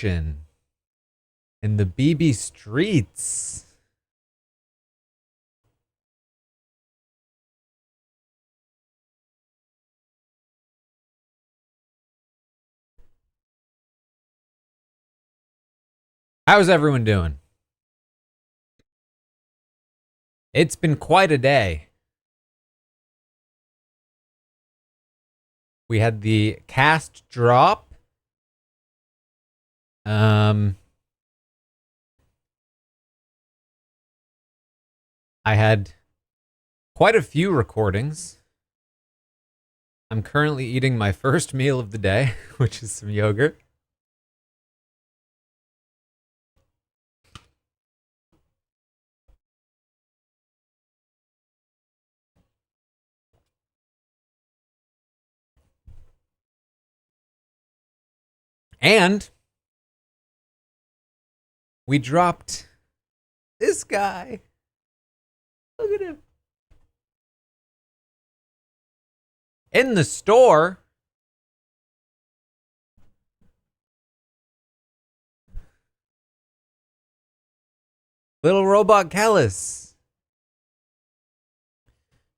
In the BB streets. How's everyone doing? It's been quite a day. We had the cast drop. I had quite a few recordings. I'm currently eating my first meal of the day, which is some yogurt. And we dropped this guy. Look at him. In the store. Little robot Kellis.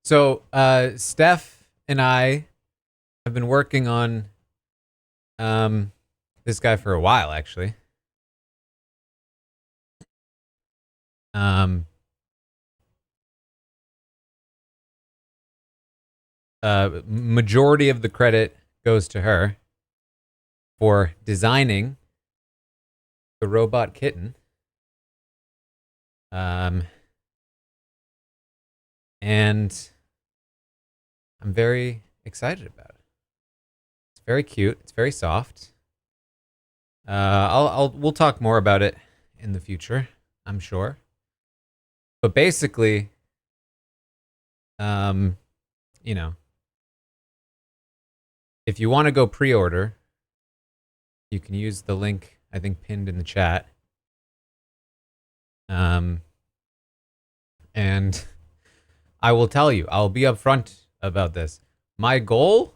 So, Steph and I have been working on this guy for a while, actually. Majority of the credit goes to her for designing the robot kitten. And I'm very excited about it. It's very cute. It's very soft. We'll talk more about it in the future, I'm sure. But basically, you know, if you want to go pre-order, you can use the link I think pinned in the chat. And I will tell you, I'll be upfront about this. My goal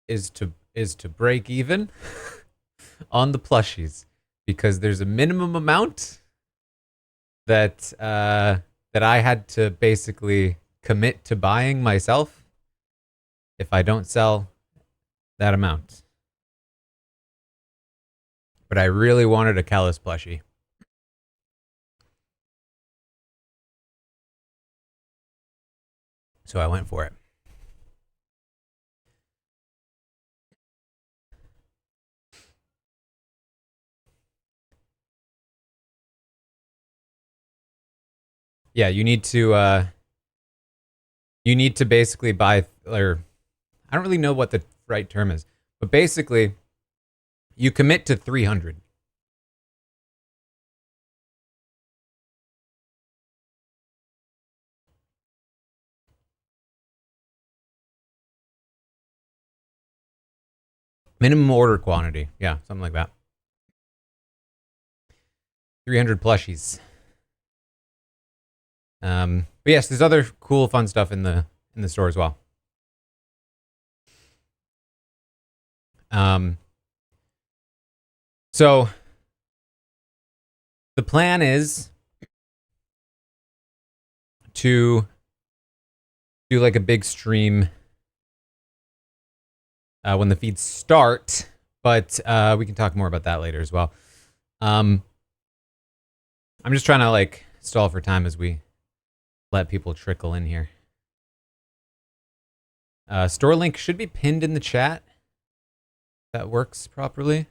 is to break even on the plushies because there's a minimum amount that I had to basically commit to buying myself if I don't sell that amount. But I really wanted a Kellis plushie. So I went for it. Yeah, you need to basically buy, or I don't really know what the right term is, but basically you commit to 300. Minimum order quantity. Yeah, something like that. 300 plushies. But yes, there's other cool, fun stuff in the store as well. So the plan is to do like a big stream when the feeds start, but we can talk more about that later as well. I'm just trying to like stall for time as we let people trickle in here. Store link should be pinned in the chat. That works properly.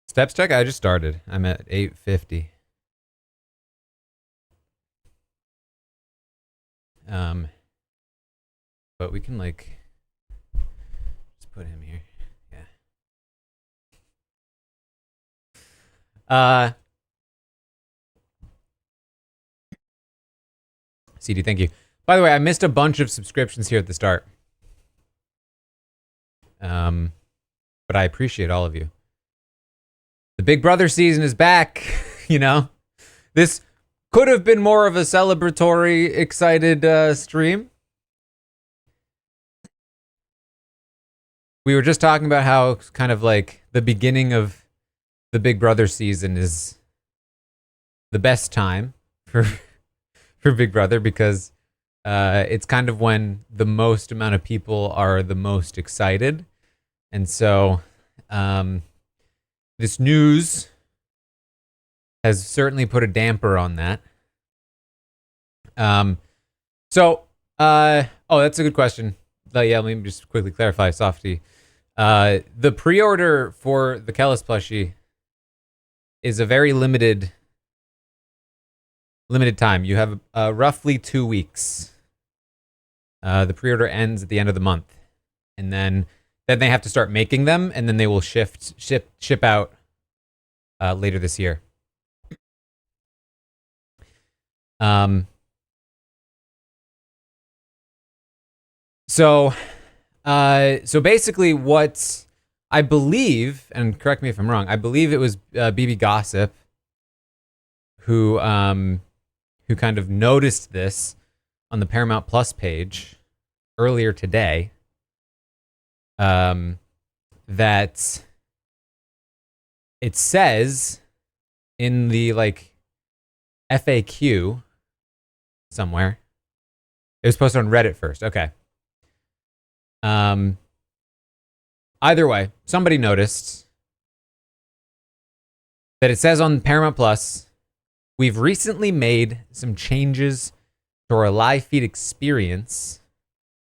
Steps check. I just started. I'm at 850. But we can like just put him here. Yeah. CD, thank you. By the way, I missed a bunch of subscriptions here at the start. But I appreciate all of you. The Big Brother season is back. You know, this Could have been more of a celebratory, excited stream. We were just talking about how kind of like the beginning of the Big Brother season is the best time for for Big Brother because it's kind of when the most amount of people are the most excited, and so this news has certainly put a damper on that. Oh, that's a good question. Yeah, let me just quickly clarify, Softy. The pre-order for the Kellis plushie is a very limited time. You have roughly 2 weeks. The pre-order ends at the end of the month, and then they have to start making them, and then they will ship out later this year. So basically, what I believe, and correct me if I'm wrong, I believe it was BB Gossip who kind of noticed this on the Paramount Plus page earlier today. That it says in the like FAQ somewhere. It was posted on Reddit first. Okay. Either way, somebody noticed that it says on Paramount Plus, we've recently made some changes to our live feed experience.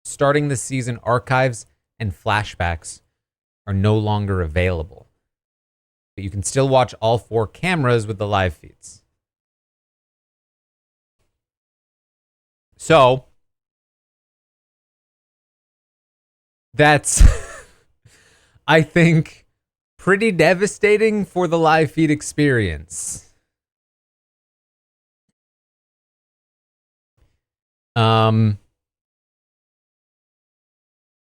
Starting this season, archives and flashbacks are no longer available. But you can still watch all 4 cameras with the live feeds. So, that's, I think, pretty devastating for the live feed experience.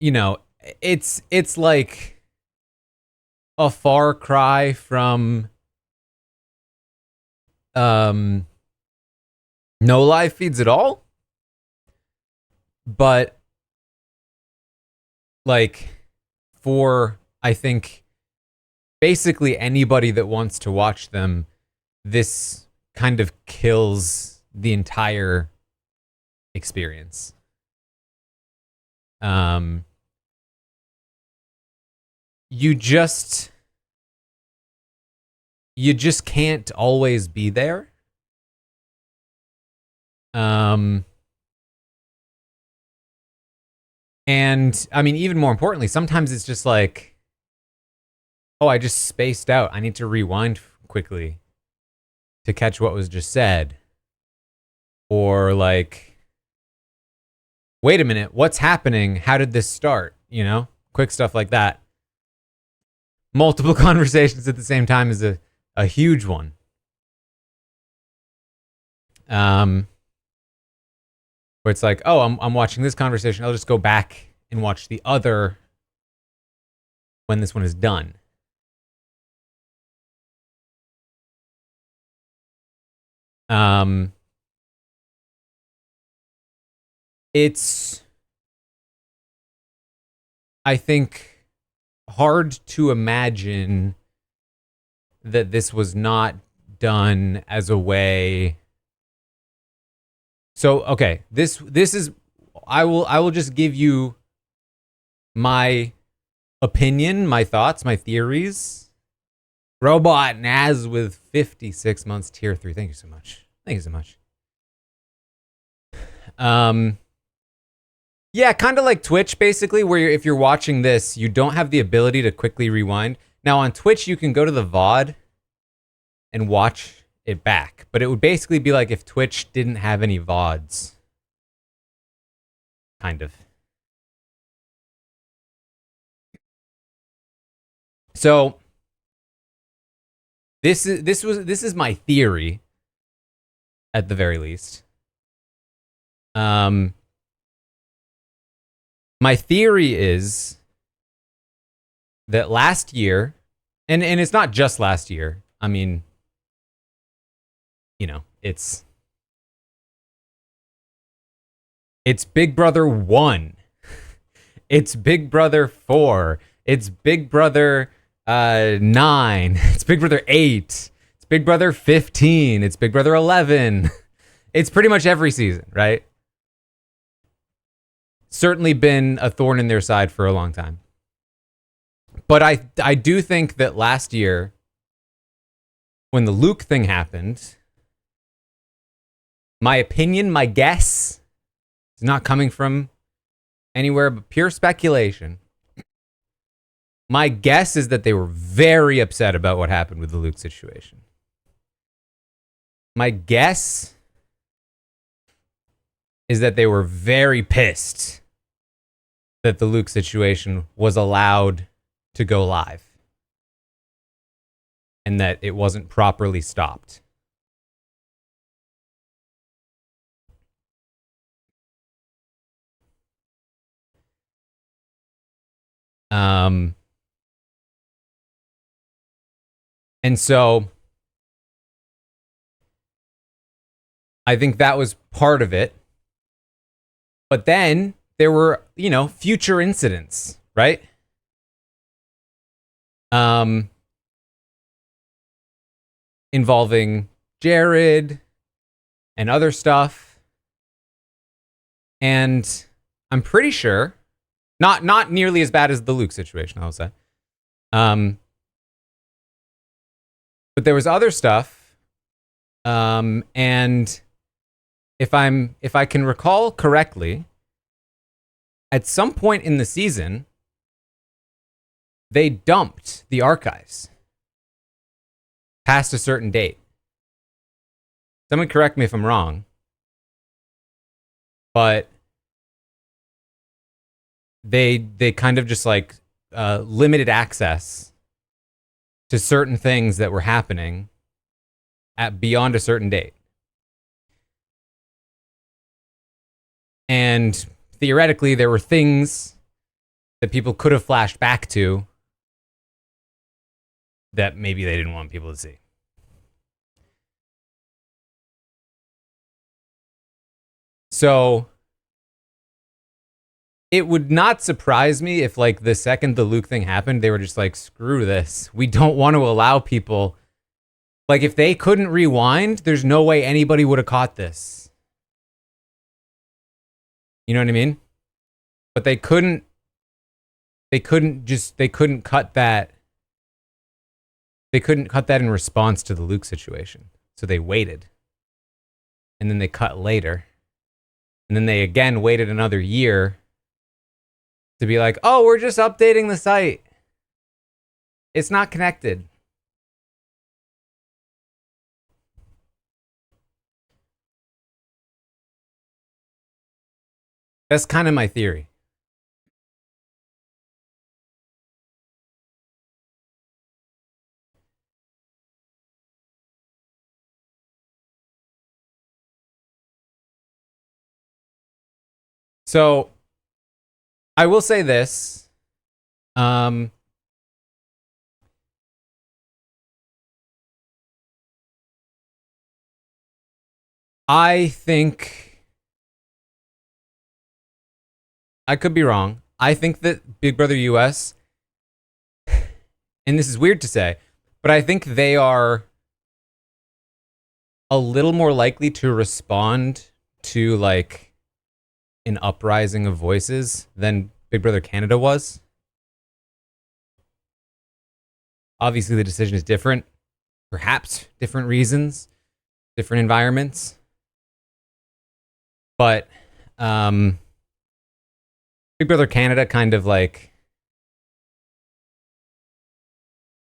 You know, it's like a far cry from no live feeds at all. But like for, I think, basically anybody that wants to watch them, this kind of kills the entire experience. You just can't always be there. And I mean, even more importantly, sometimes it's just like, oh, I just spaced out. I need to rewind quickly to catch what was just said. Or like, wait a minute, what's happening? How did this start? You know, quick stuff like that. Multiple conversations at the same time is a huge one. Where it's like, oh, I'm watching this conversation. I'll just go back and watch the other when this one is done. It's, I think, hard to imagine that this was not done as a way. So, okay, this is, I will just give you my opinion, my thoughts, my theories. Robot Naz with 56 months, tier 3. Thank you so much. Thank you so much. Yeah, kind of like Twitch, basically, where if you're watching this, you don't have the ability to quickly rewind. Now, on Twitch, you can go to the VOD and watch it back. But it would basically be like if Twitch didn't have any VODs. Kind of. So, this is my theory, at the very least. My theory is that last year, and it's not just last year. I mean, you know, it's It's Big Brother 1. It's Big Brother 4. It's Big Brother 9. It's Big Brother 8. It's Big Brother 15. It's Big Brother 11. It's pretty much every season, right? Certainly been a thorn in their side for a long time. But I do think that last year, when the Luke thing happened, my opinion, my guess, is not coming from anywhere but pure speculation. My guess is that they were very upset about what happened with the Luke situation. My guess is that they were very pissed that the Luke situation was allowed to go live and that it wasn't properly stopped. And so I think that was part of it. But then there were, future incidents, right? Involving Jared and other stuff. And I'm pretty sure, not nearly as bad as the Luke situation, I'll say. But there was other stuff. And if I can recall correctly, at some point in the season, they dumped the archives past a certain date. Someone correct me if I'm wrong. But they kind of just like limited access to certain things that were happening at beyond a certain date. And theoretically, there were things that people could have flashed back to that maybe they didn't want people to see. So it would not surprise me if, like, the second the Luke thing happened, they were just like, screw this. We don't want to allow people. Like, if they couldn't rewind, there's no way anybody would have caught this. You know what I mean? But they couldn't cut that. They couldn't cut that in response to the Luke situation. So they waited. And then they cut later. And then they again waited another year to be like, oh, we're just updating the site. It's not connected. That's kind of my theory. So I will say this. I think I could be wrong. I think that Big Brother US, and this is weird to say, but I think they are a little more likely to respond to like an uprising of voices than Big Brother Canada was. Obviously, the decision is different. Perhaps different reasons, different environments. But Big Brother Canada kind of like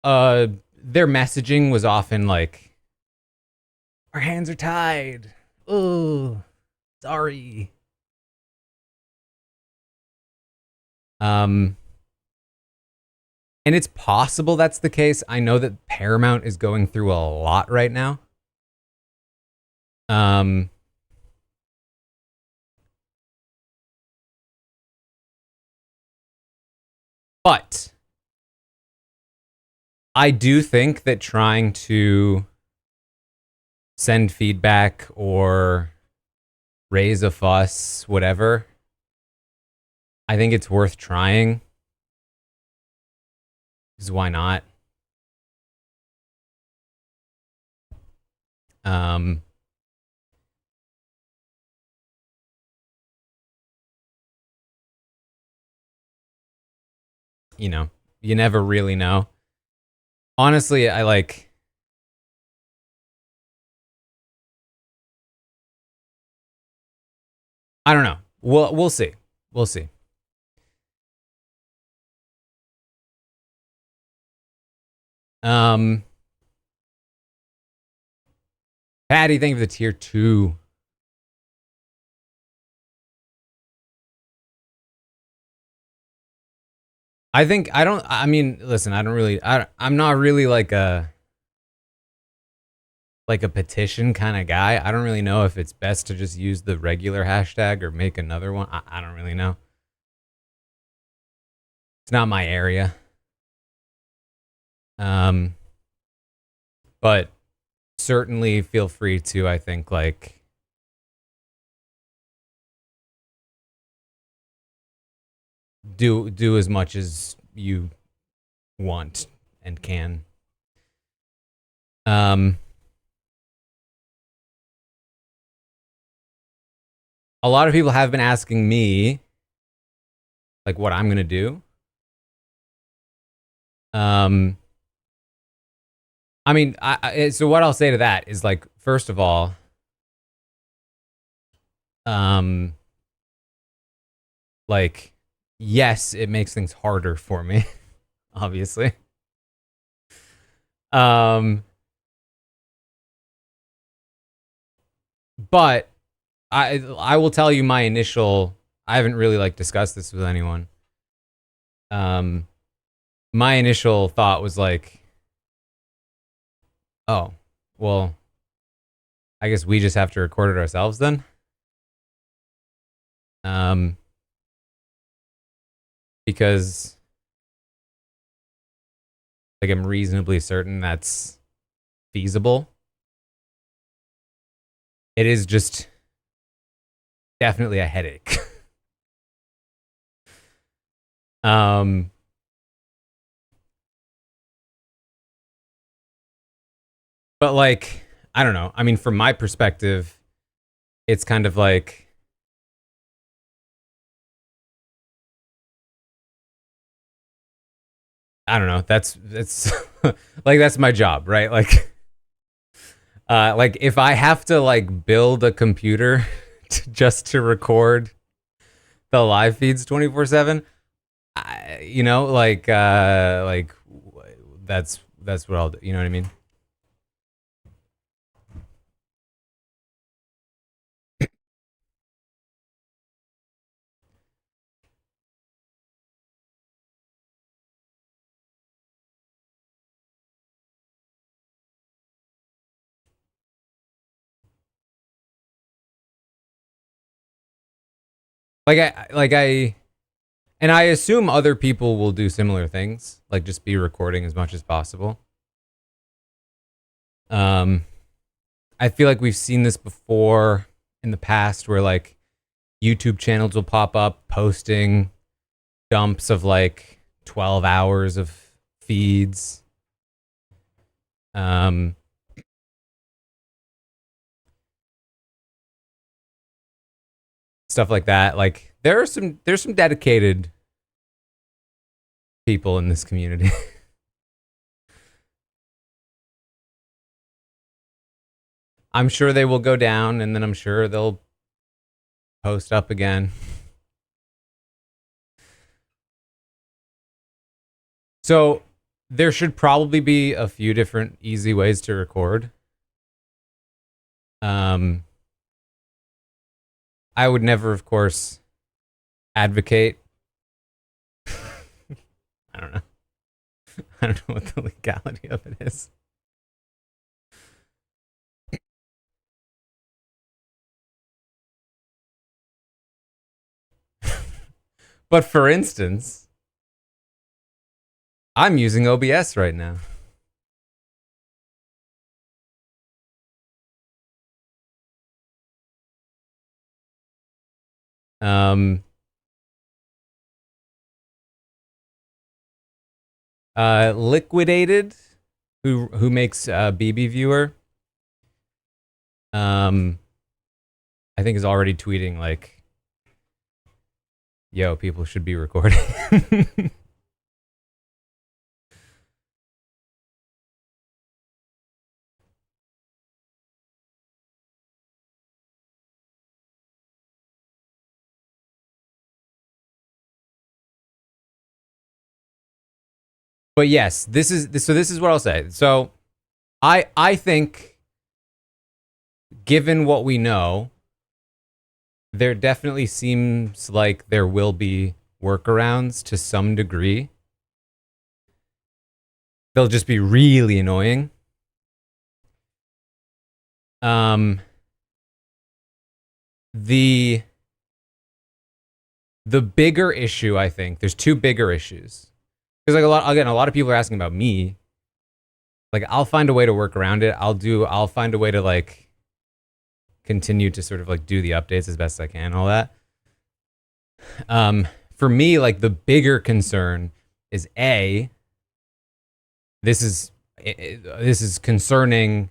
their messaging was often like, our hands are tied. Oh, sorry. And it's possible that's the case. I know that Paramount is going through a lot right now. But I do think that trying to send feedback or raise a fuss, whatever, I think it's worth trying. Because why not? Um, you know, you never really know. Honestly, I don't know. We'll see. We'll see. Um, Patty, thank you for the tier 2. I think I don't. I mean, listen. I don't really. I'm not really like a petition kind of guy. I don't really know if it's best to just use the regular hashtag or make another one. I don't really know. It's not my area. Um, but certainly feel free to. I think like do as much as you want and can. Um, a lot of people have been asking me like what I'm gonna do. Um, I mean, so what I'll say to that is like, first of all, um, like, yes, it makes things harder for me, obviously. Um, but I will tell you my initial. I haven't really like discussed this with anyone. Um, my initial thought was like, oh, well, I guess we just have to record it ourselves then. Um, because like I'm reasonably certain that's feasible. It is just definitely a headache. um, but like I don't know. I mean, from my perspective, it's kind of like I don't know. That's like that's my job, right? Like if I have to like build a computer just to record the live feeds 24/7, you know, like that's what I'll do. You know what I mean? Like I and I assume other people will do similar things, like just be recording as much as possible. Um, I feel like we've seen this before in the past where like YouTube channels will pop up posting dumps of like 12 hours of feeds. Um, Stuff like that. Like there's some dedicated people in this community. I'm sure they will go down and then I'm sure they'll post up again. So there should probably be a few different easy ways to record. Um, I would never, of course, advocate. I don't know. I don't know what the legality of it is. But for instance, I'm using OBS right now. Um, Liquidated, who makes BB Viewer, um, I think is already tweeting like, "Yo, people should be recording." But yes, this is what I'll say. So I think, given what we know, there definitely seems like there will be workarounds to some degree. They'll just be really annoying. Um, the the bigger issue, I think, there's two bigger issues. Because like a lot of people are asking about me. Like, I'll find a way to work around it. I'll find a way to like continue to sort of like do the updates as best as I can, and all that. For me, like the bigger concern is this is concerning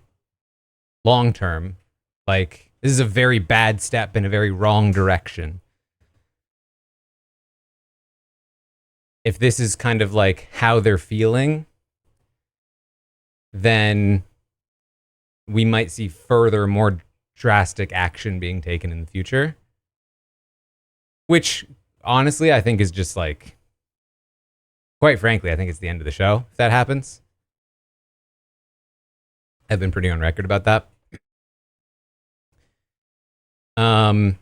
long term. Like, this is a very bad step in a very wrong direction. If this is kind of like how they're feeling, then we might see further, more drastic action being taken in the future. Which, honestly, I think is just like, quite frankly, I think it's the end of the show if that happens. I've been pretty on record about that. Um,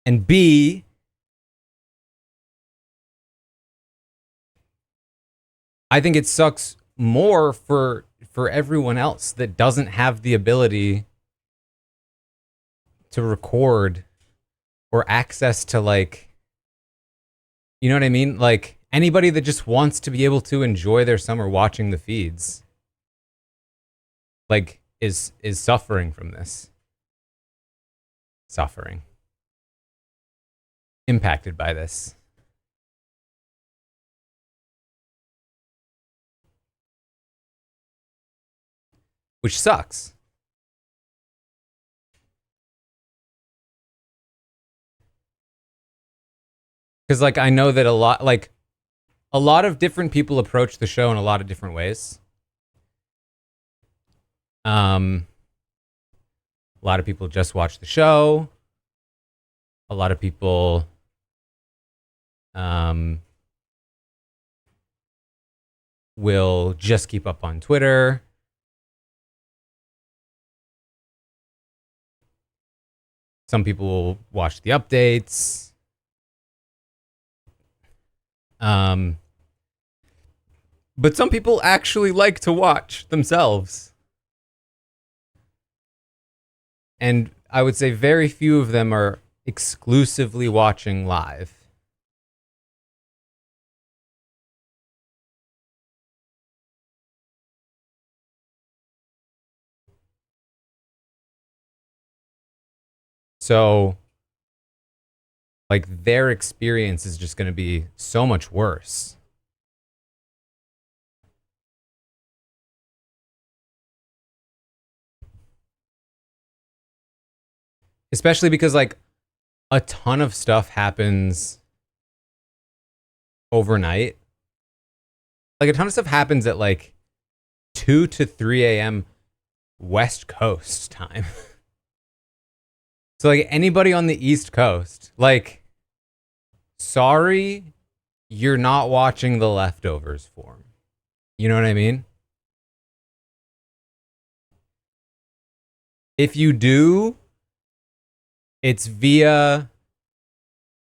and B, I think it sucks more for everyone else that doesn't have the ability to record or access to, like, you know what I mean? Like, anybody that just wants to be able to enjoy their summer watching the feeds, like, is suffering from this. Suffering. Impacted by this. Which sucks. Because, like, I know that a lot of different people approach the show in a lot of different ways. Um, a lot of people just watch the show. A lot of people, um, will just keep up on Twitter. Some people will watch the updates. Um, but some people actually like to watch themselves. And I would say very few of them are exclusively watching live. So, like, their experience is just going to be so much worse. Especially because, like, a ton of stuff happens overnight. Like, a ton of stuff happens at like 2 to 3 a.m. West Coast time. So, like, anybody on the East Coast, like, sorry, you're not watching The Leftovers form. You know what I mean? If you do, it's via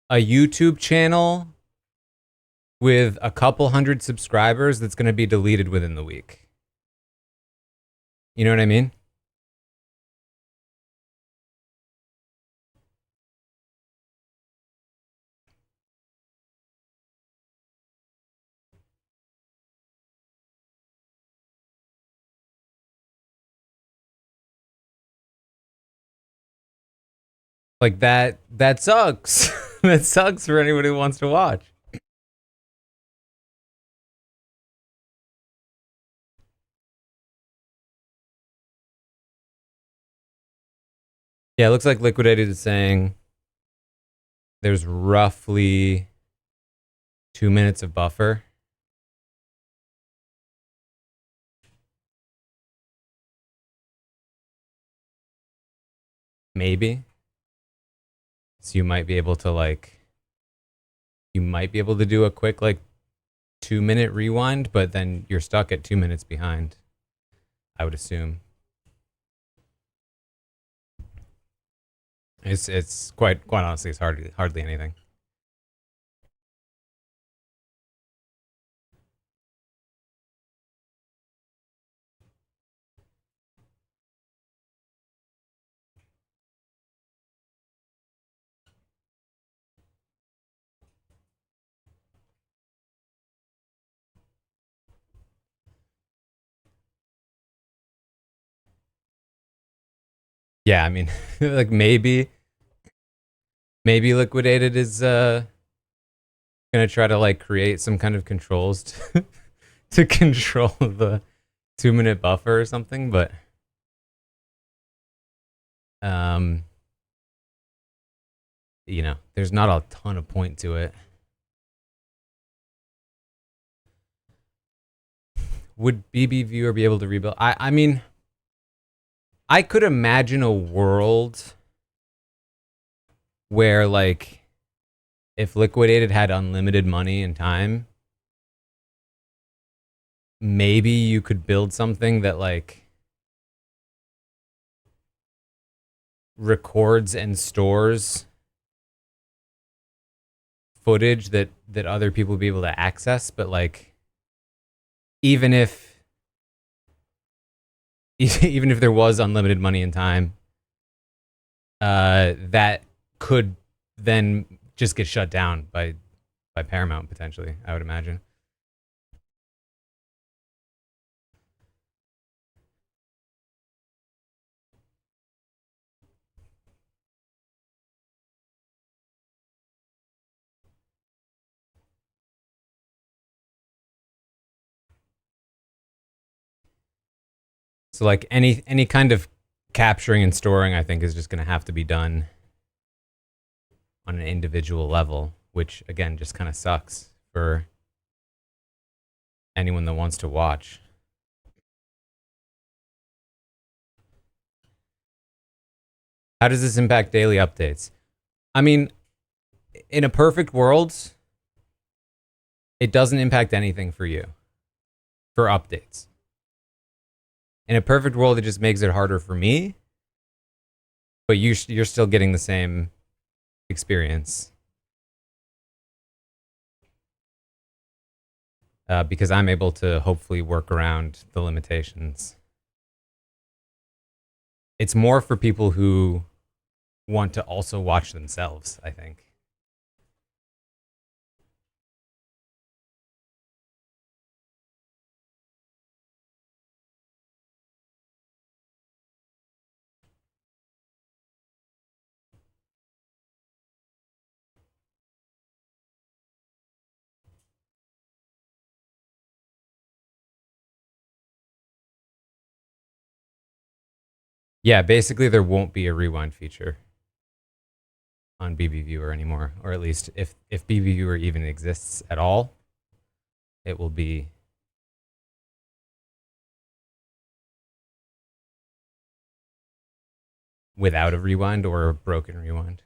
a YouTube channel with a couple hundred subscribers that's going to be deleted within the week. You know what I mean? Like that sucks. That sucks for anybody who wants to watch. Yeah, it looks like Liquidated is saying there's roughly 2 minutes of buffer. Maybe. So you might be able to do a quick like 2 minute rewind, but then you're stuck at 2 minutes behind, I would assume. It's quite honestly, it's hardly anything. Yeah, I mean, like maybe Liquidated is gonna try to like create some kind of controls to control the 2 minute buffer or something, but um, there's not a ton of point to it. Would BB Viewer be able to rebuild? I mean, I could imagine a world where like if Liquidated had unlimited money and time, maybe you could build something that like records and stores footage that other people would be able to access, but like even if even if there was unlimited money and time, that could then just get shut down by Paramount potentially, I would imagine. So like any kind of capturing and storing, I think, is just going to have to be done on an individual level, which again just kind of sucks for anyone that wants to watch. How does this impact daily updates? I mean, in a perfect world, it doesn't impact anything for you for updates. In a perfect world, it just makes it harder for me, but you're still getting the same experience because I'm able to hopefully work around the limitations. It's more for people who want to also watch themselves, I think. Yeah, basically there won't be a rewind feature on BB Viewer anymore, or at least if BB Viewer even exists at all, it will be without a rewind or a broken rewind.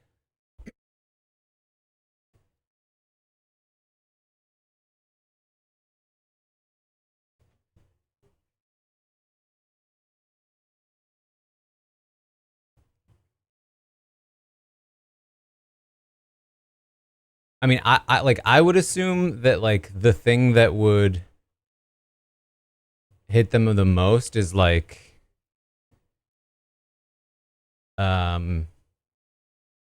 I mean, I would assume that like the thing that would hit them the most is um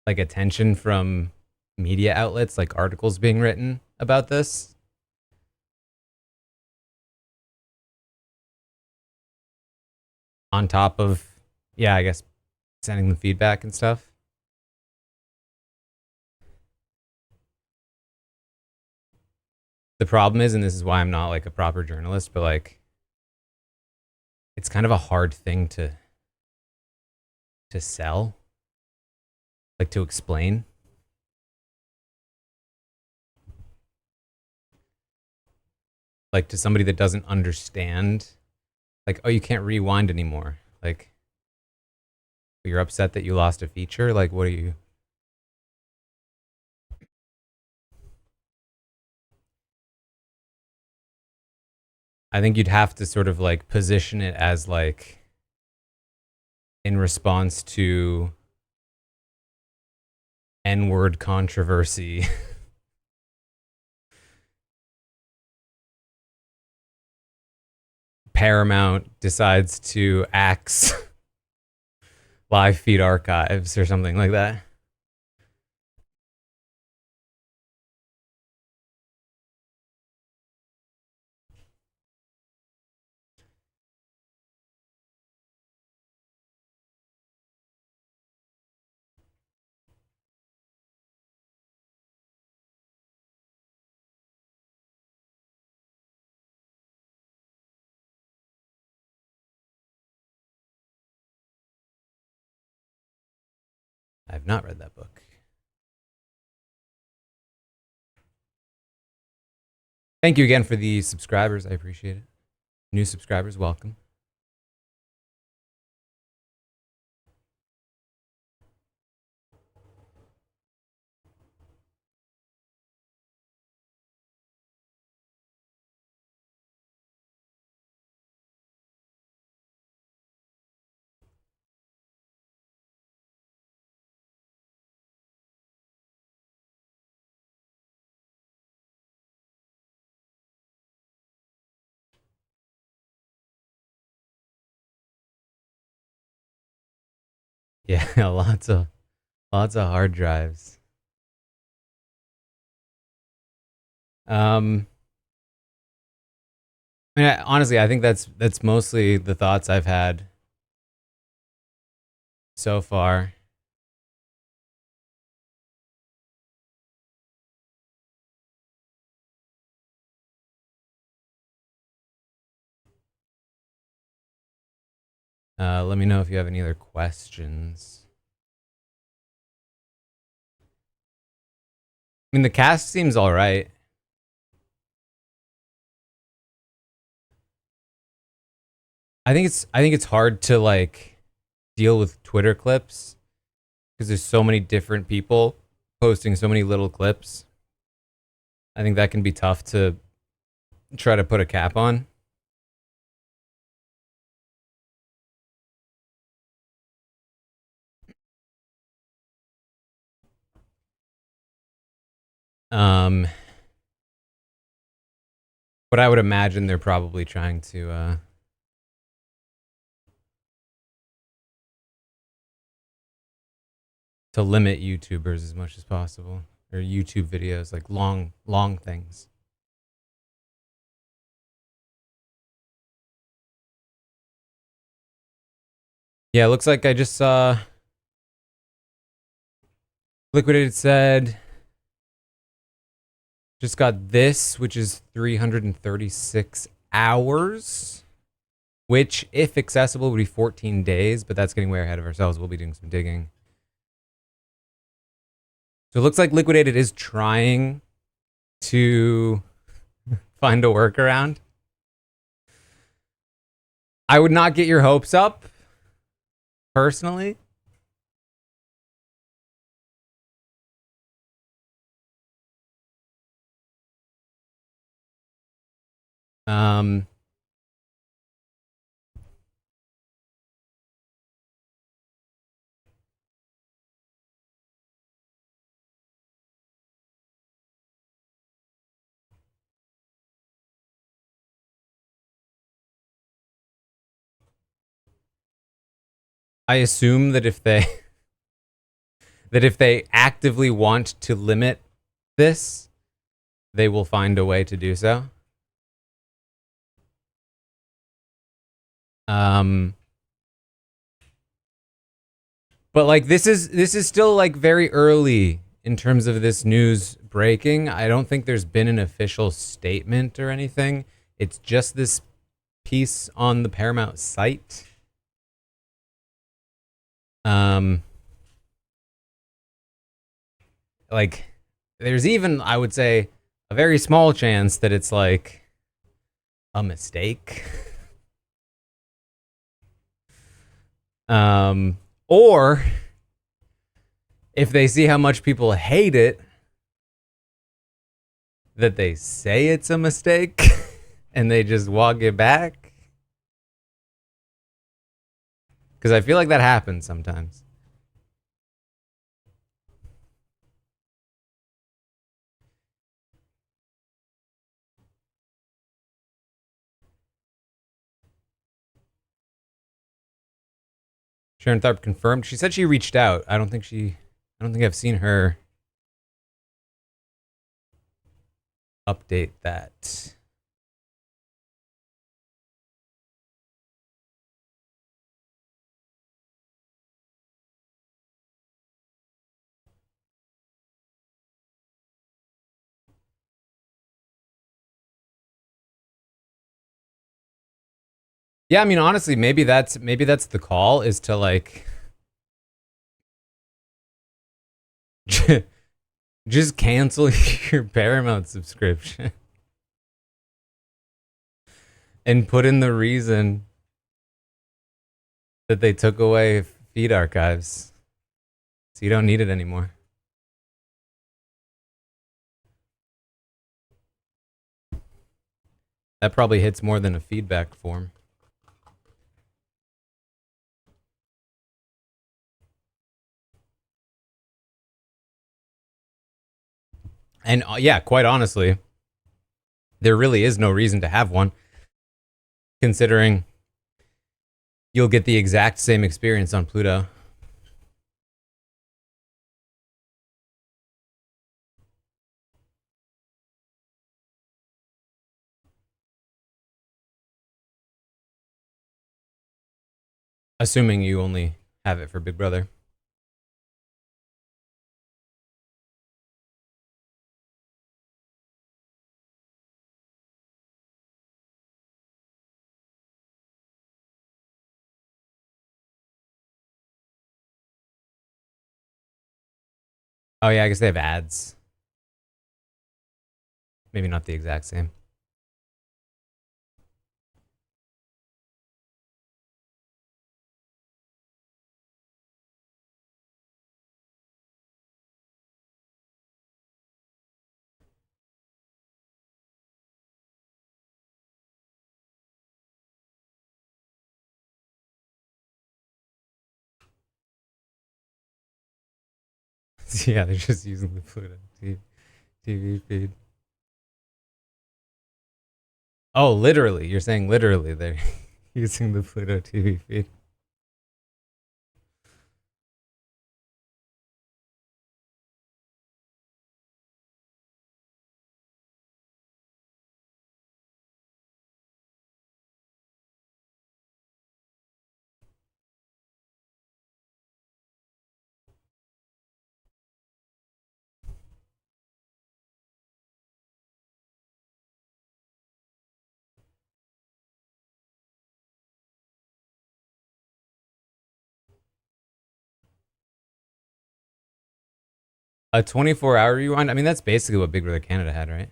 like attention from media outlets, like articles being written about this. On top of, yeah, I guess sending them feedback and stuff. the problem is, and this is why I'm not like a proper journalist, but like it's kind of a hard thing to sell, like to explain. Like to somebody that doesn't understand, like, oh, you can't rewind anymore. Like, you're upset that you lost a feature. Like, what are you? I think you'd have to sort of like position it as like in response to N-word controversy. Paramount decides to axe live feed archives or something like that. I've not read that book. Thank you again for the subscribers. I appreciate it. New subscribers, welcome. Yeah, lots of hard drives. I mean, honestly, I think that's mostly the thoughts I've had so far. Let me know if you have any other questions. I mean, the cast seems all right. I think it's hard to like deal with Twitter clips because there's so many different people posting so many little clips. I think that can be tough to try to put a cap on. But I would imagine they're probably trying to limit YouTubers as much as possible, or YouTube videos, like long things. Yeah, it looks like I just saw Liquidated said just got this, which is 336 hours, which, if accessible, would be 14 days, but that's getting way ahead of ourselves. We'll be doing some digging. So it looks like Liquidated is trying to find a workaround. I would not get your hopes up, personally. I assume that if they actively want to limit this, they will find a way to do so. But like this is still like very early in terms of this news breaking. I don't think there's been an official statement or anything. It's just this piece on the Paramount site. Like, there's even, I would say, a very small chance that it's like a mistake. Or if they see how much people hate it, that they say it's a mistake and they just walk it back. Because I feel like that happens sometimes. Sharon Tharp confirmed. She said she reached out. I don't think I've seen her update that. Yeah, I mean, honestly, maybe that's the call, is to like just cancel your Paramount subscription and put in the reason that they took away feed archives, so you don't need it anymore. That probably hits more than a feedback form. And yeah, quite honestly, there really is no reason to have one, considering you'll get the exact same experience on Pluto. Assuming you only have it for Big Brother. Oh yeah, I guess they have ads. Maybe not the exact same. Yeah, they're just using the Pluto TV feed. Oh, literally. You're saying literally they're using the Pluto TV feed. A 24-hour rewind? I mean, that's basically what Big Brother Canada had, right?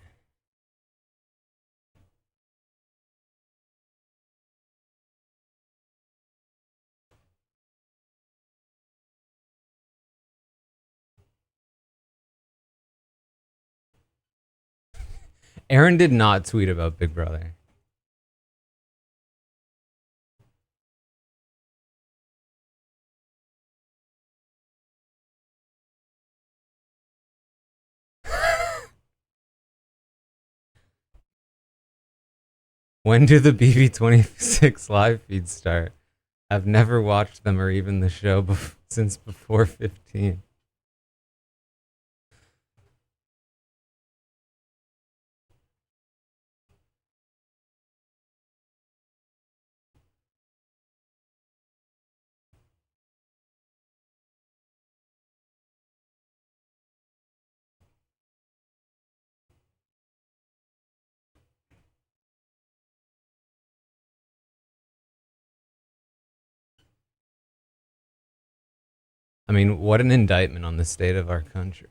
Aaron did not tweet about Big Brother. When do the BB26 live feeds start? I've never watched them or even the show since before 15. I mean, what an indictment on the state of our country.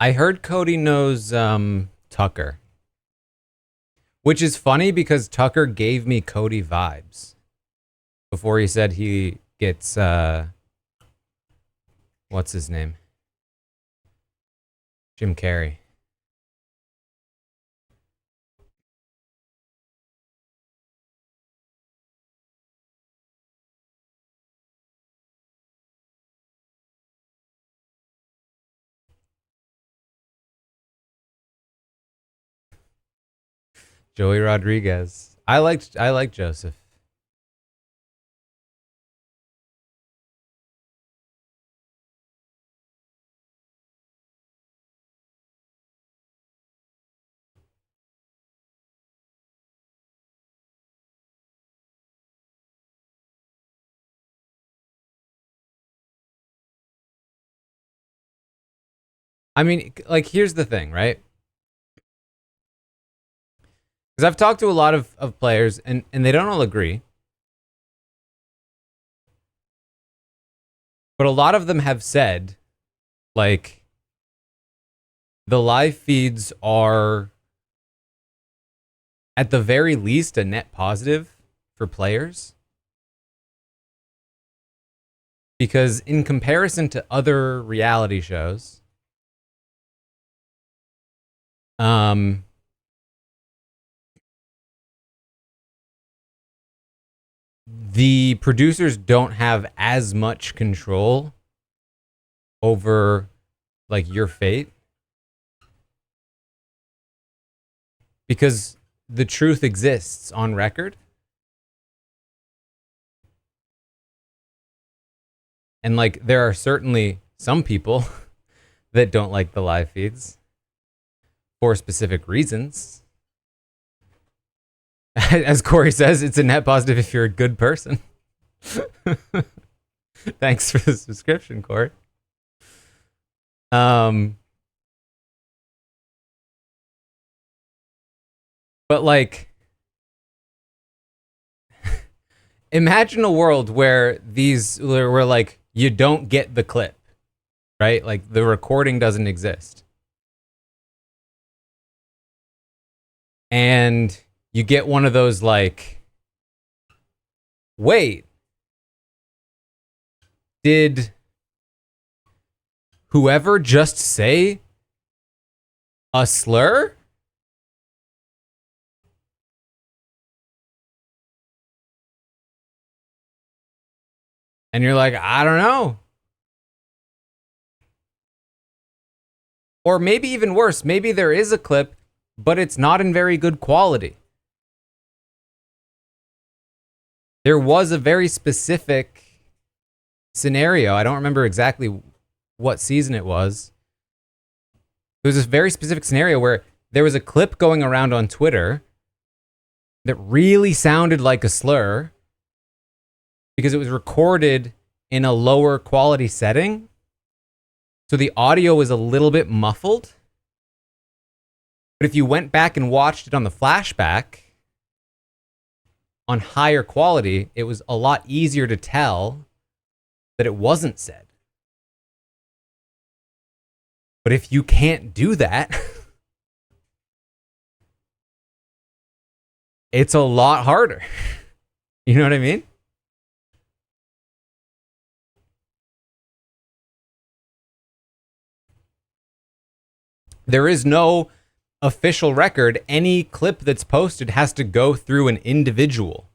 I heard Cody knows Tucker, which is funny because Tucker gave me Cody vibes before he said he gets what's his name? Jim Carrey. Joey Rodriguez. I like Joseph. I mean, like, here's the thing, right? Because I've talked to a lot of players, and they don't all agree. But a lot of them have said, like, the live feeds are, at the very least, a net positive for players. Because in comparison to other reality shows, the producers don't have as much control over, like, your fate, because the truth exists on record. And, like, there are certainly some people that don't like the live feeds for specific reasons. As Corey says, it's a net positive if you're a good person. Thanks for the subscription, Corey. But, like, imagine a world where like, you don't get the clip, right? Like, the recording doesn't exist. And you get one of those, like, wait, did whoever just say a slur? And you're like, I don't know. Or maybe even worse, maybe there is a clip, but it's not in very good quality. There was a very specific scenario. I don't remember exactly what season it was. There was this very specific scenario where there was a clip going around on Twitter that really sounded like a slur because it was recorded in a lower quality setting. So the audio was a little bit muffled. But if you went back and watched it on the flashback on higher quality, it was a lot easier to tell that it wasn't said. But if you can't do that, it's a lot harder. You know what I mean? There is no official record. Any clip that's posted has to go through an individual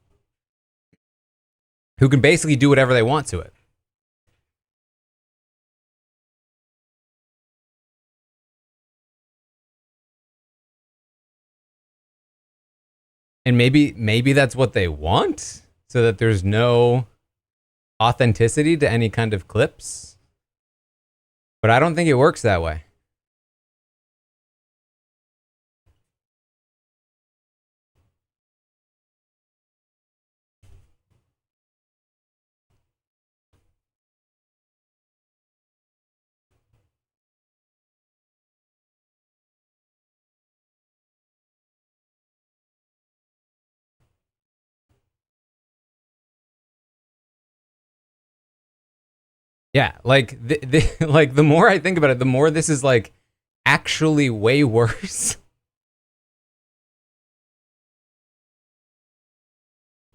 who can basically do whatever they want to it. And maybe that's what they want, so that there's no authenticity to any kind of clips. But I don't think it works that way. Yeah, like like the more I think about it, the more this is like actually way worse.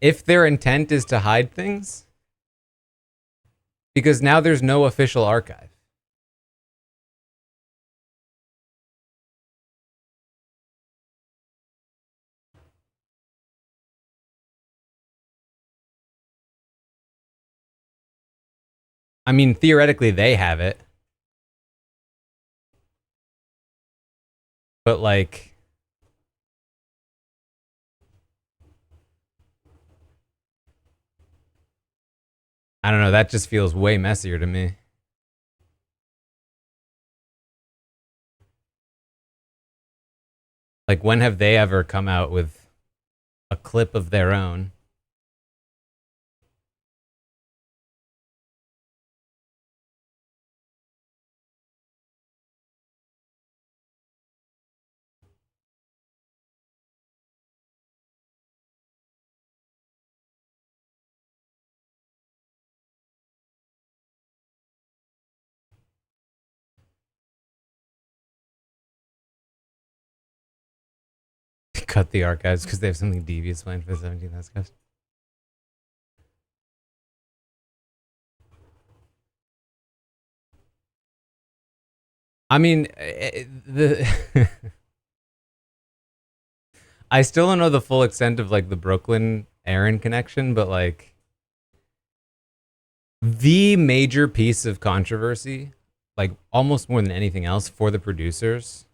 If their intent is to hide things, because now there's no official archive. I mean, theoretically, they have it, but like, I don't know. That just feels way messier to me. Like, when have they ever come out with a clip of their own? Cut the archives because they have something devious planned for the 17th Housecast. I mean, the I still don't know the full extent of like the Brooklyn Aaron connection, but like the major piece of controversy, like almost more than anything else for the producers,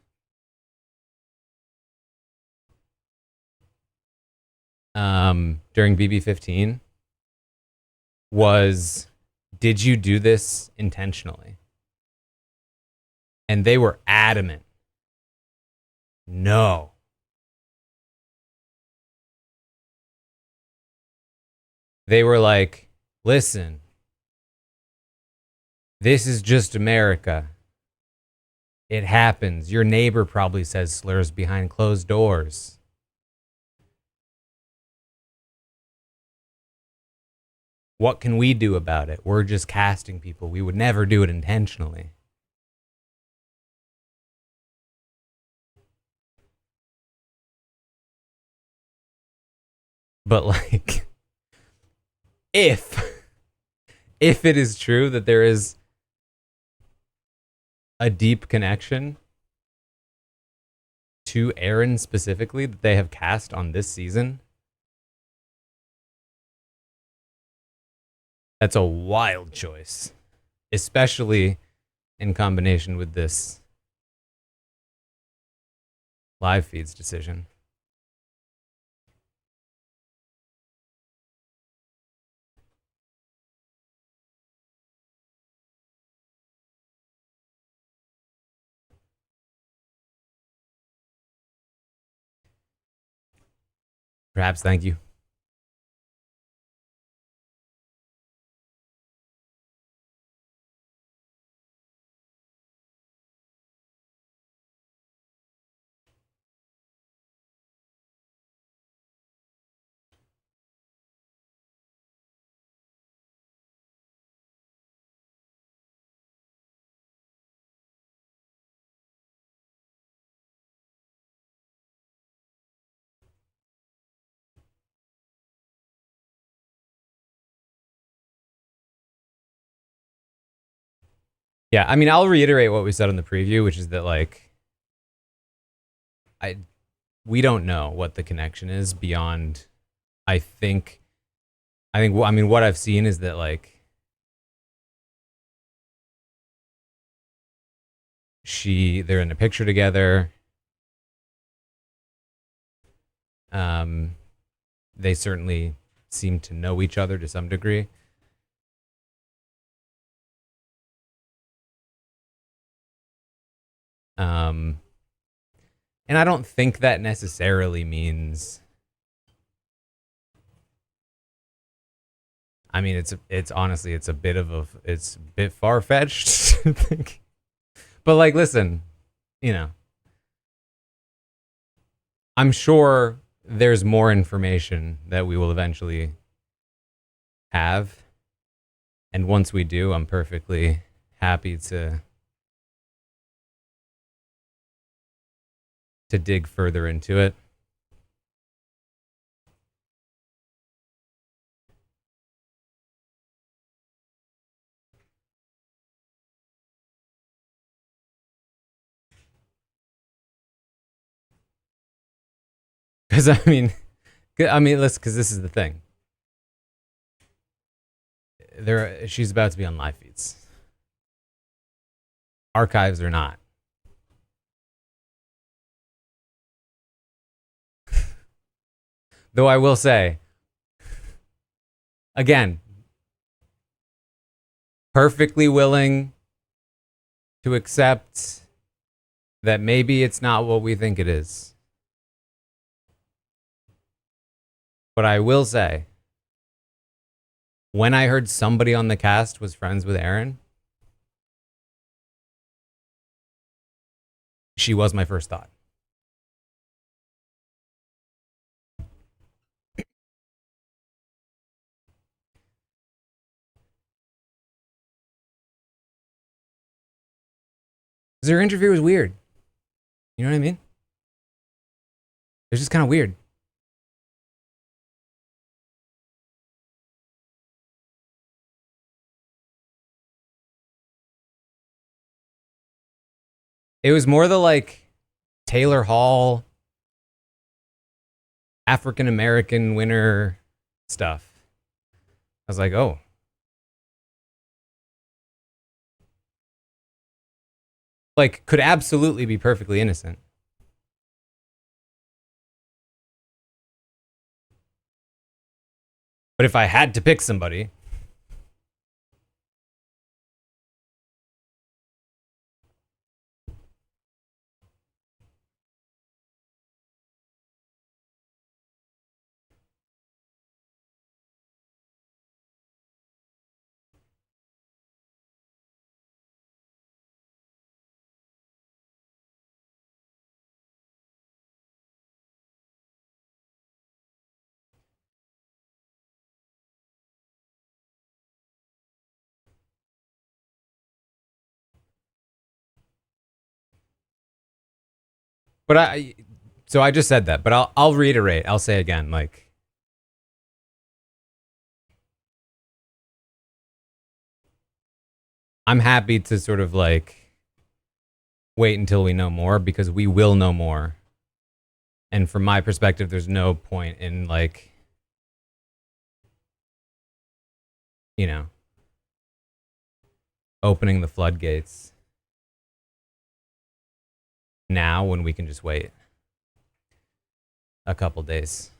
during BB15 was, did you do this intentionally? And they were adamant. No. They were like, listen, this is just America. It happens. Your neighbor probably says slurs behind closed doors. What can we do about it? We're just casting people. We would never do it intentionally. But like, if it is true that there is a deep connection to Aaron specifically that they have cast on this season, that's a wild choice, especially in combination with this live feeds decision. Perhaps, thank you. Yeah, I mean, I'll reiterate what we said on the preview, which is that like, I we don't know what the connection is beyond. I think, I mean, what I've seen is that like they're in a picture together. They certainly seem to know each other to some degree. Um, and I don't think that necessarily means. I mean, it's honestly it's a bit of it's a bit far fetched to think. But like, listen, you know, I'm sure there's more information that we will eventually have, and once we do, I'm perfectly happy to dig further into it. Because listen, because this is the thing. She's about to be on live feeds. Archives are not. Though I will say, again, perfectly willing to accept that maybe it's not what we think it is. But I will say, when I heard somebody on the cast was friends with Aaron, she was my first thought. Because her interview was weird. You know what I mean? It was just kind of weird. It was more the like Taylor Hall, African American winner stuff. I was like, oh. Like, could absolutely be perfectly innocent. But if I had to pick somebody, but so I just said that, but I'll reiterate. I'll say again, like, I'm happy to sort of like wait until we know more because we will know more. And from my perspective, there's no point in like, you know, opening the floodgates now when we can just wait a couple days.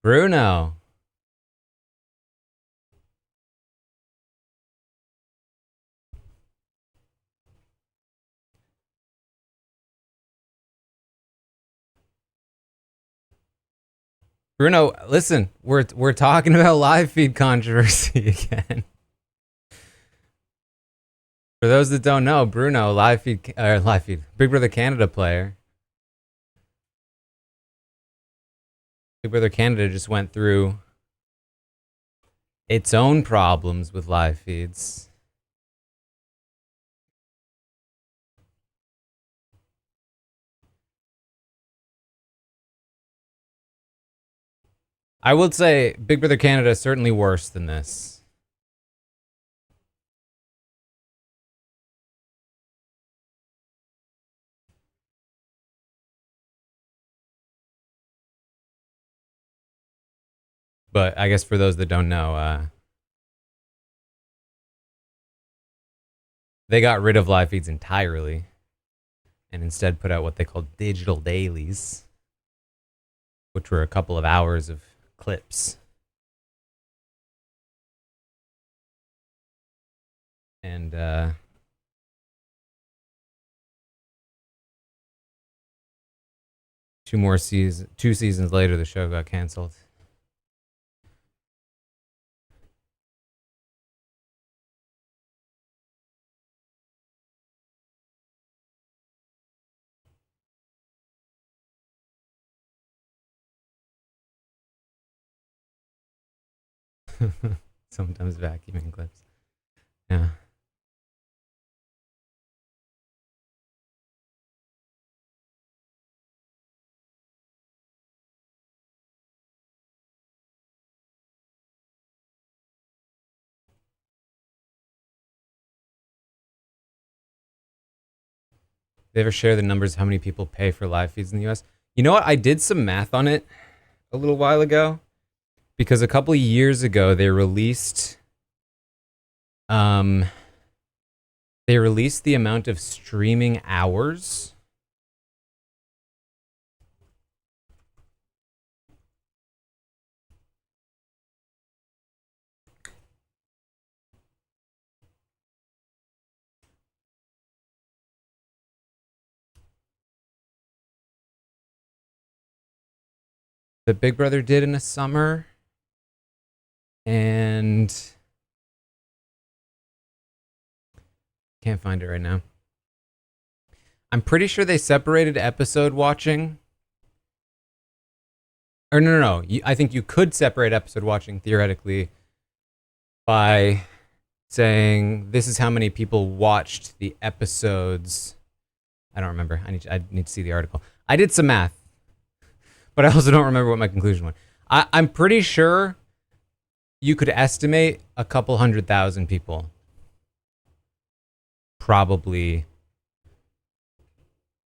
Bruno. Bruno, listen, we're talking about live feed controversy again. For those that don't know, Bruno, live feed, Big Brother Canada player. Big Brother Canada just went through its own problems with live feeds. I would say Big Brother Canada is certainly worse than this. But I guess for those that don't know, They got rid of live feeds entirely and instead put out what they call digital dailies, which were a couple of hours of clips. And 2 seasons later, the show got canceled. Sometimes vacuuming clips. Yeah. They ever share the numbers of how many people pay for live feeds in the US? You know what? I did some math on it a little while ago because a couple of years ago they released the amount of streaming hours. That Big Brother did in a summer. And can't find it right now. I'm pretty sure they separated episode watching. Or no. I think you could separate episode watching theoretically by saying this is how many people watched the episodes. I don't remember. I need to see the article. I did some math, but I also don't remember what my conclusion was. I'm pretty sure you could estimate a couple 100,000 people probably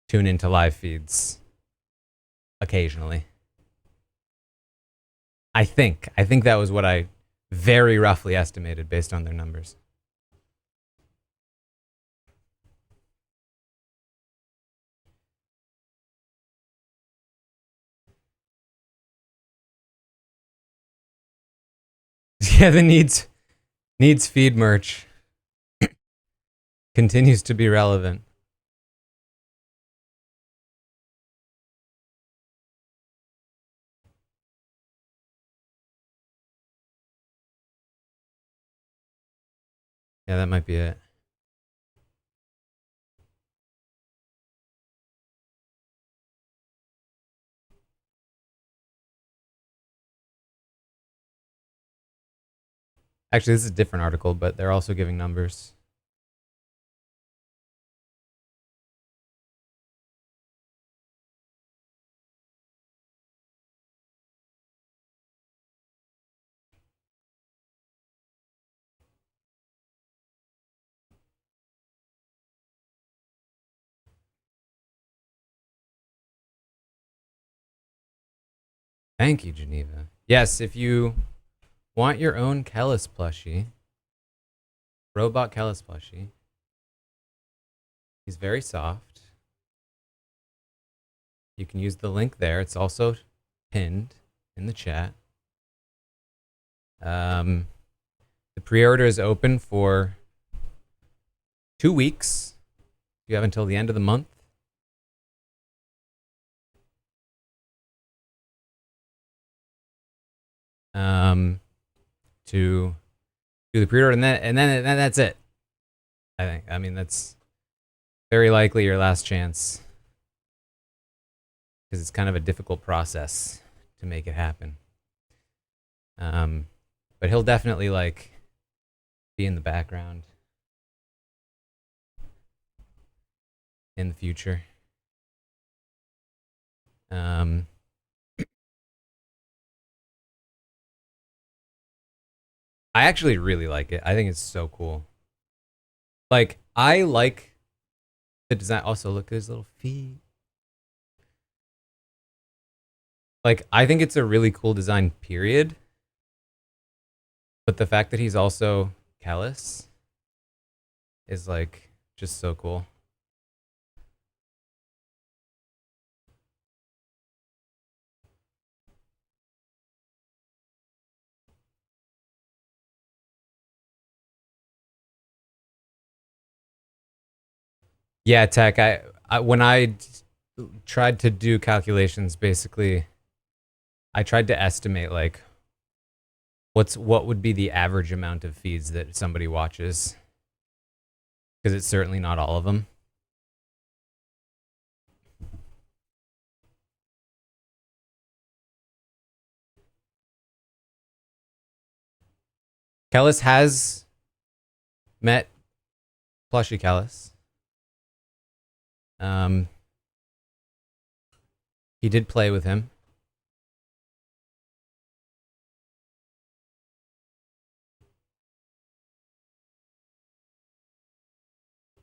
tune into live feeds occasionally. I think that was what I very roughly estimated based on their numbers. Yeah, the needs feed merch continues to be relevant. Yeah, that might be it. Actually, this is a different article, but they're also giving numbers. Thank you, Geneva. Yes, if you want your own Kellis plushie, robot Kellis plushie, he's very soft. You can use the link there. It's also pinned in the chat. The pre-order is open for 2 weeks. You have until the end of the month. To do the pre-order, and then that's it. I think. I mean, that's very likely your last chance because it's kind of a difficult process to make it happen. But he'll definitely like be in the background in the future. I actually really like it. I think it's so cool. Like, I like the design. Also, look at his little feet. Like, I think it's a really cool design, period. But the fact that he's also callous is like just so cool. Yeah, Tech. When I tried to do calculations, basically, I tried to estimate like what would be the average amount of feeds that somebody watches, because it's certainly not all of them. Kellis has met Plushy Kellis. He did play with him.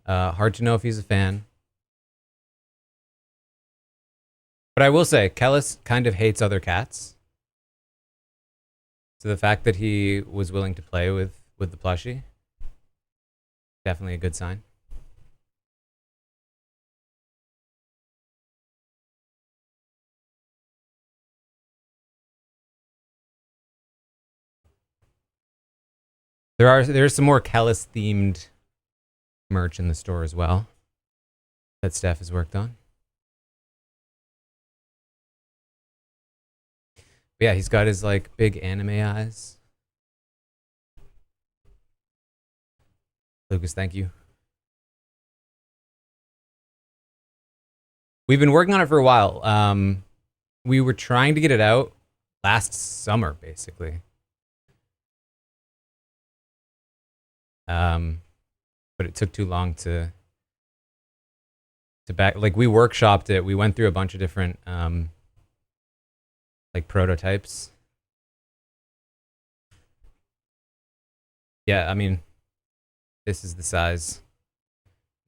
Hard to know if he's a fan. But I will say, Kellis kind of hates other cats. So the fact that he was willing to play with the plushie, definitely a good sign. There's some more Kellis themed merch in the store as well that Steph has worked on. But yeah, he's got his like big anime eyes. Lucas, thank you. We've been working on it for a while. We were trying to get it out last summer, basically. But it took too long to back. Like we workshopped it. We went through a bunch of different like prototypes. Yeah, I mean, this is the size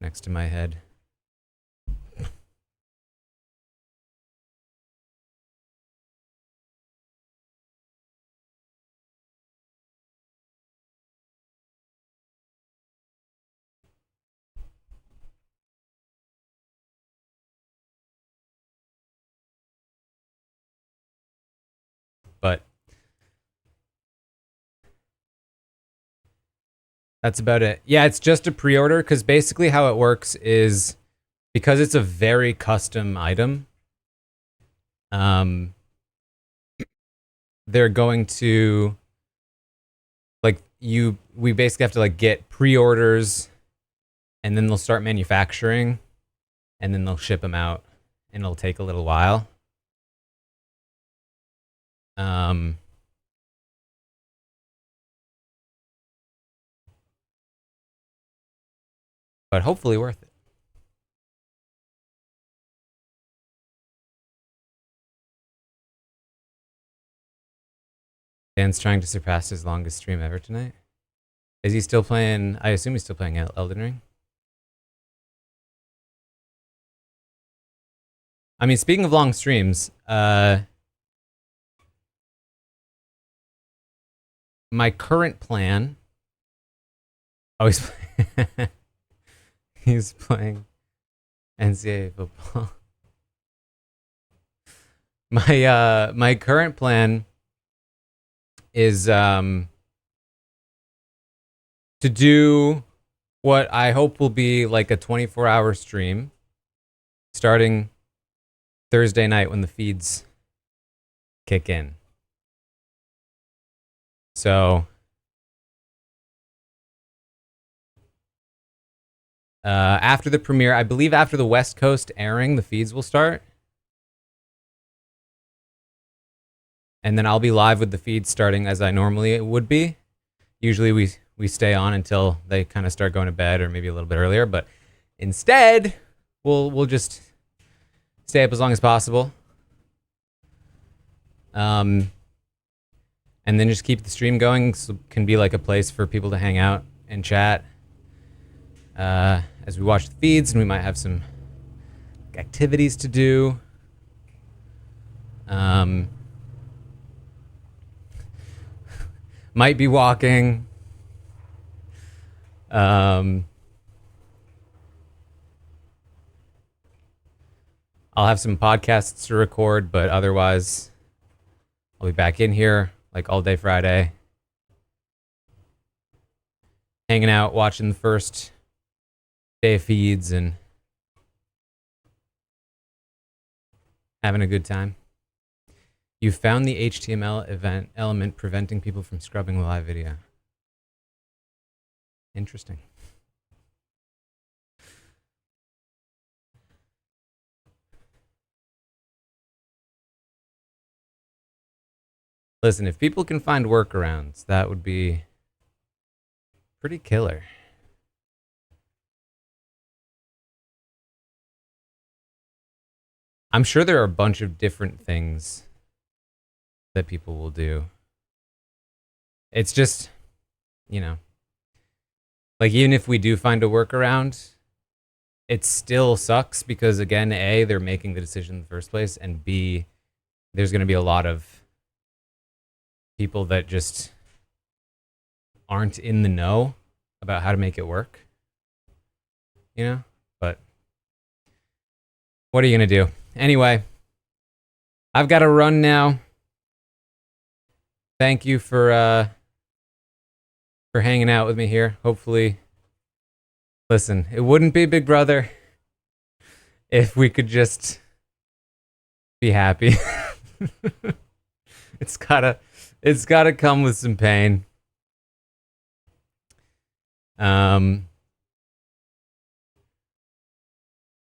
next to my head. But that's about it. Yeah, it's just a pre-order because basically how it works is because it's a very custom item. They're going to like we basically have to like get pre-orders and then they'll start manufacturing and then they'll ship them out and it'll take a little while. But hopefully worth it. Dan's trying to surpass his longest stream ever tonight. Is he still playing? I assume he's still playing Elden Ring. I mean, speaking of long streams, my current plan. Oh, he's playing NCAA football. My current plan is to do what I hope will be like a 24-hour stream starting Thursday night when the feeds kick in. So after the premiere, I believe after the West Coast airing, the feeds will start. And then I'll be live with the feeds starting as I normally would be. Usually we stay on until they kind of start going to bed or maybe a little bit earlier, but instead we'll just stay up as long as possible. And then just keep the stream going so it can be like a place for people to hang out and chat as we watch the feeds, and we might have some activities to do. Might be walking. I'll have some podcasts to record, but otherwise, I'll be back in here like all day Friday, hanging out, watching the first day of feeds, and having a good time. You found the HTML event element preventing people from scrubbing the live video. Interesting. Listen, if people can find workarounds, that would be pretty killer. I'm sure there are a bunch of different things that people will do. It's just, you know, like even if we do find a workaround, it still sucks because, again, A, they're making the decision in the first place, and B, there's going to be a lot of people that just aren't in the know about how to make it work, you know? But what are you going to do? Anyway, I've got to run now. Thank you for hanging out with me here. Hopefully, listen, it wouldn't be Big Brother if we could just be happy. It's gotta come with some pain.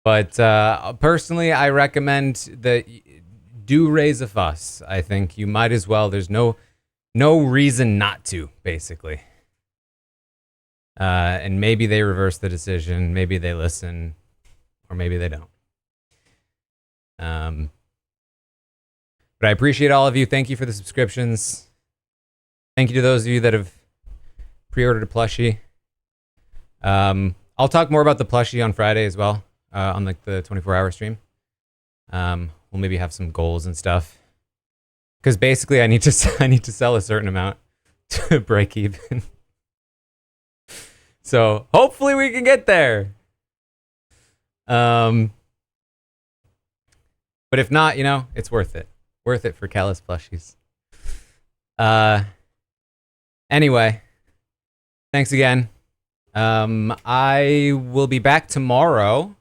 But personally, I recommend that do raise a fuss. I think you might as well. There's no reason not to, basically. And maybe they reverse the decision. Maybe they listen, or maybe they don't. But I appreciate all of you. Thank you for the subscriptions. Thank you to those of you that have pre-ordered a plushie. I'll talk more about the plushie on Friday as well, on like the 24-hour stream. We'll maybe have some goals and stuff. Because basically, I need to sell a certain amount to break even. So hopefully we can get there. But if not, you know, it's worth it. Worth it for Callus plushies. Anyway, thanks again. I will be back tomorrow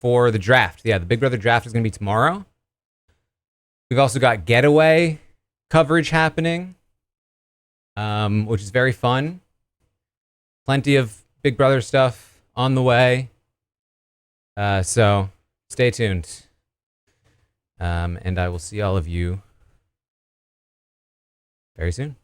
for the draft. Yeah, the Big Brother draft is going to be tomorrow. We've also got Getaway coverage happening, which is very fun. Plenty of Big Brother stuff on the way. So stay tuned. And I will see all of you very soon.